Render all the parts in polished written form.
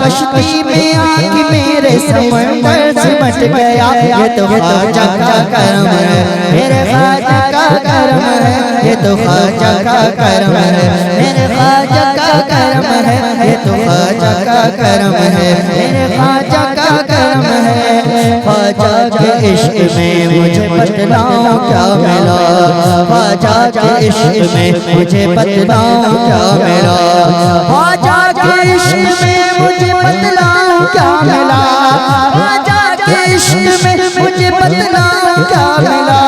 کشتی میں آگ میرے سمندر سمٹ گیا، یہ تو خواجہ کا کرم ہے، میرے خواجہ کا کرم ہے، یہ تو خواجہ کا کرم ہے، میرے خواجہ کا کرم ہے، یہ تو خواجہ کا کرم ہے، میرے خواجہ کا کرم ہے۔ خواجہ کے عشق میں مجھے بتلاؤں کیا ملا، خواجہ کے عشق میں مجھے بتلاؤں کیا ملا، خواجہ کے عشق میں مجھے بتلاؤں کیا ملا، خواجہ کے عشق میں مجھے بتلاؤں کیا ملا۔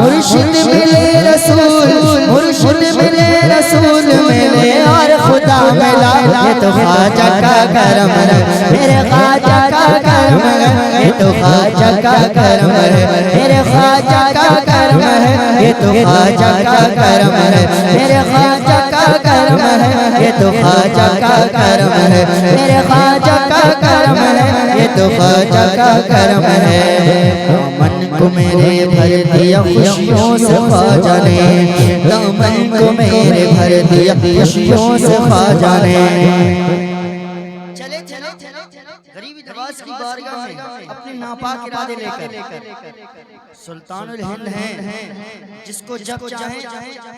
مرشد ملے رسول، مرشد ملے رسول ملے اور خدا ملا، یہ تو خواجہ کا کرم ہے، میرے خواجہ کا کرم ہے، یہ تو خواجہ کا کرم ہے، میرے خواجہ کا کرم ہے، یہ تو خواجہ کا کرم ہے، میرے خواجہ کا کرم ہے، یہ تو خواجہ کا کرم ہے، میرے خواجہ کا کرم ہے، یہ تو خواجہ کا کرم ہے۔ دامن کو میرے بھر دیا خوشیوں سے خواجہ نے، دامن کو میرے بھر دیا خوشیوں سے خواجہ نے۔ چلے غریب نواز کی بارگاہ میں اپنے ناپاک ارادے لے کر سلطان الہند ہیں، جس کو جب چاہے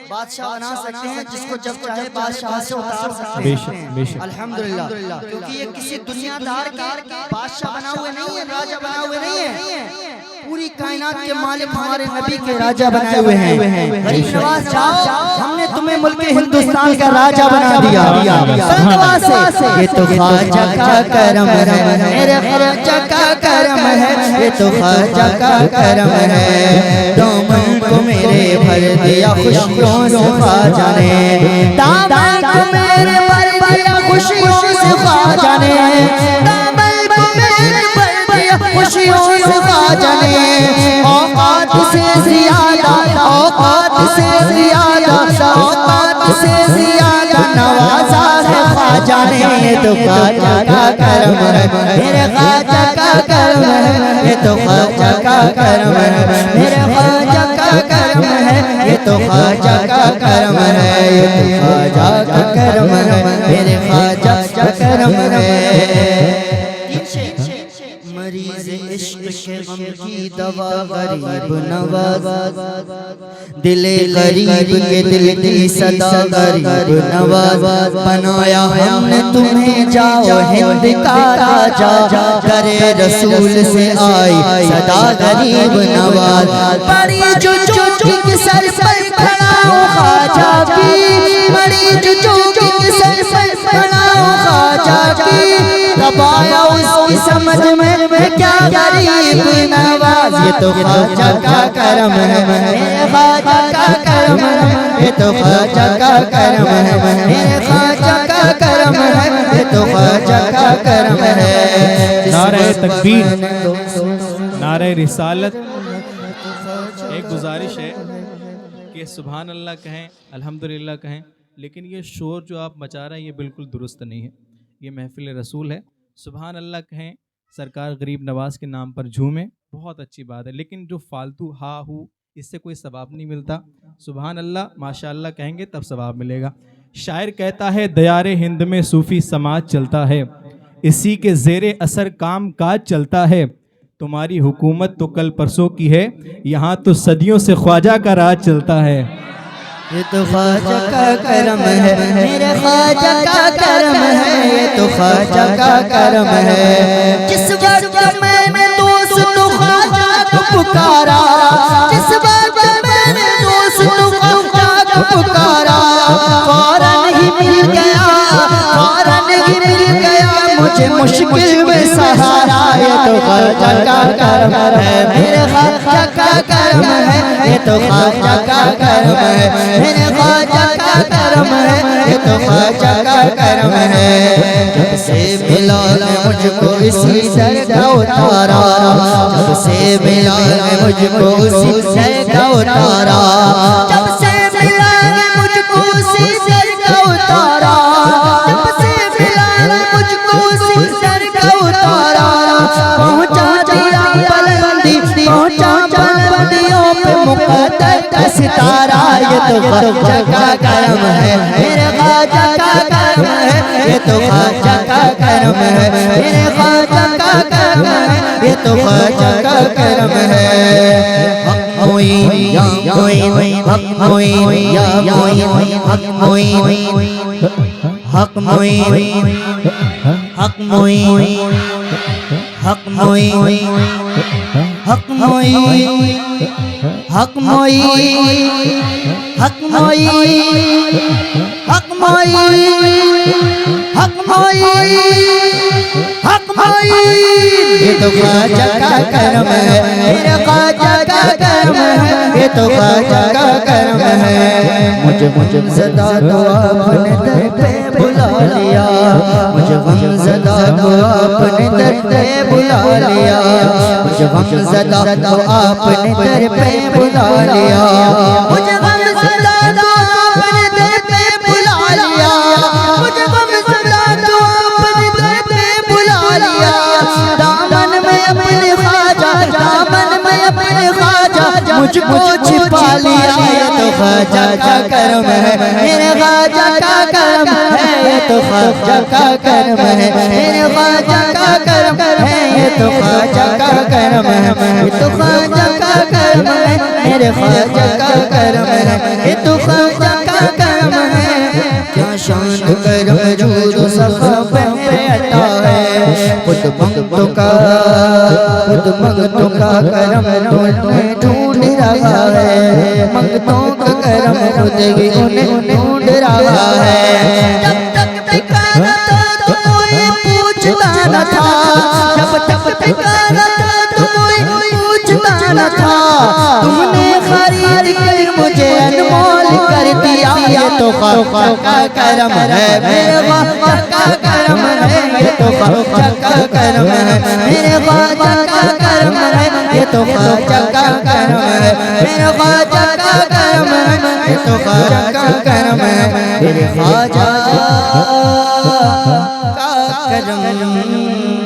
بادشاہ بنا سکتے ہیں، جس کو جب چاہے بادشاہ سے اتار سکتے ہیں، الحمدللہ، کیونکہ یہ کسی دنیا دار کے بادشاہ بنا ہوئے نہیں ہیں، راجہ بنا ہوئے نہیں ہیں، پوری کائنات کے مالک ہمارے نبی کے راجہ بنائے ہوئے ہیں۔ غریب نواز جاؤ، ہم نے تمہیں ملک ہندوستان کا راجہ بنا دیا، یہ تو خواجہ کا کرم ہے، میرے خواجہ کا کرم ہے، یہ تو خواجہ کا کرم ہے۔ دامن کو میرے بھر دیا خوشیوں سے خواجہ نے، دامن کو میرے بھر دیا خوشیوں سے خواجہ نے، دامن کو میرے بھر دیا خوشیوں سے خواجہ نے۔ اوقات سے زیادہ، اوقات سے زیادہ، اوقات سے زیادہ نوازا ہے خواجہ نے، یہ تو خواجہ کا کرم ہے، میرے خواجہ کا کرم ہے، یہ تو خواجہ کا کرم ہے، میرے خواجہ کا کرم ہے، یہ تو خواجہ کا کرم ہے، یہ تو خواجہ کا کرم ہے، میرے خواجہ کا کرم ہے۔ مریض عشق کے غم کی دوا غریب نواز، دل غریب کے دل کی صدا غریب نواز، بنایا ہم نے تمہیں جاؤ ہند کا راجہ، کرے رسول سے آئی صدا غریب نواز، بڑی جو کی سر پر کھڑا ہوں خواجہ کی، بڑی جو کی سر پر کھڑا ہوں خواجہ کی، تب آیا اس کی سمجھ میں کیا غریب نواز، یہ تو خواجہ کا کرم ہے، میرے خواجہ کا کرم ہے، یہ تو خواجہ کا کرم ہے، میرے خواجہ کا کرم ہے، یہ تو خواجہ کا کرم ہے۔ نعرہ تکبیر، نعرہ رسالت۔ ایک گزارش ہے کہ سبحان اللہ کہیں، الحمدللہ کہیں، لیکن یہ شور جو آپ مچا رہے ہیں یہ بالکل درست نہیں ہے، یہ محفل رسول ہے۔ سبحان اللہ کہیں، سرکار غریب نواز کے نام پر جھومیں، بہت اچھی بات ہے، لیکن جو فالتو ہا ہو اس سے کوئی ثواب نہیں ملتا۔ سبحان اللہ ماشاءاللہ کہیں گے تب ثواب ملے گا۔ شاعر کہتا ہے دیار ہند میں صوفی سماج چلتا ہے، اسی کے زیر اثر کام کاج چلتا ہے، تمہاری حکومت تو کل پرسوں کی ہے، یہاں تو صدیوں سے خواجہ کا راج چلتا ہے۔ یہ تو خواجہ کا کرم ہے، میرے خواجہ کا کرم ہے، یہ تو خواجہ کا کرم ہے۔ جس وقت میں نے دوست خواجہ کو پکارا، جس وقت میں نے دوست خواجہ کو پکارا، فوراً ہی مل گیا، فوراً ہی مل گیا مجھے مشکل میں سہارا، یہ تو خواجہ کا کرم ہے، میرے خواجہ کا کرم ہے، یہ تو خواجہ کا کرم ہے، میرے خواجہ کا کرم ہے، یہ تو خواجہ کا کرم ہے۔ جب سے ملا نے مجھ کو اسی در کا اتارا، جب سے ملا نے مجھ کو اسی در کا اتارا، جب سے ملا نے مجھ کو اسی در کا اتارا، جب سے ملا نے مجھ کو اسی در کا اتارا، پہنچا دیا بلندی، پہنچا بلندیوں پہ مقدر کا ستارہ، یہ تو خواجہ کا کرم ہے، میرے خواجہ کا کرم کرم ہے یہ تو خواجہ کا کرم ہے میرے خواجہ کا کرم ہے یہ تو خواجہ کا کرم ہے حق ہوئی یا ہوئی حق ہوئی یا ہوئی حق ہوئی حق ہوئی حق ہوئی حق ہوئی حق ہوئی حق ہوئی حق ہوئی حق ہوئی حق ہوئی حق ہوئی یہ تو خواجہ کا کرم ہے میرے خواجہ کا کرم ہے یہ تو خواجہ کا کرم ہے مجھے غمزدہ تو آپ نے در پہ بلا لیا مجھے غمزدہ تو آپ نے در پہ بلا لیا مجھے غمزدہ تو آپ نے در پہ بلا لیا مجھے غمزدہ تو آپ نے در پہ بلا لیا مجھے غمزدہ تو آپ نے در پہ بلا لیا دامن میں اپنے خواجہ دامن میں اپنے خواجہ مجھ کو چھپا لیا یہ تو خواجہ کا کرم ہے میرے خواجہ کا کرم ہے یہ تو خواجہ کا کرم ہے میرے خواجہ کا کرم ہے یہ تو خواجہ کا کرم ہے یہ تو خواجہ کا کرم ہے میرے خواجہ کا کرم ہے یہ تو خواجہ کا کرم ہے کیا شان کرم جود سخا پہ عطا ہے خود منگتوں کا کرم انہیں ڈھونڈ رہا ہے منگتوں کا کرم خود ہی انہیں ڈھونڈ رہا ہے جب تک پکارا تھا تو کوئی پوچھتا نہ تھا جب تک پکارا تھا تو کوئی پوچھتا نہ تھا تم نے خرید کر مجھے انمول کر دیا یہ تو خواجہ کا کرم ہے میرے خواجہ کا کرم ہے یہ تو خواجہ کا کرم ہے میرے خواجہ کا کرم ہے یہ تو خواجہ کا کرم ہے میرے خواجہ کا کرم ہے یہ تو خواجہ کا کرم ہے میرے خواجہ کا کرم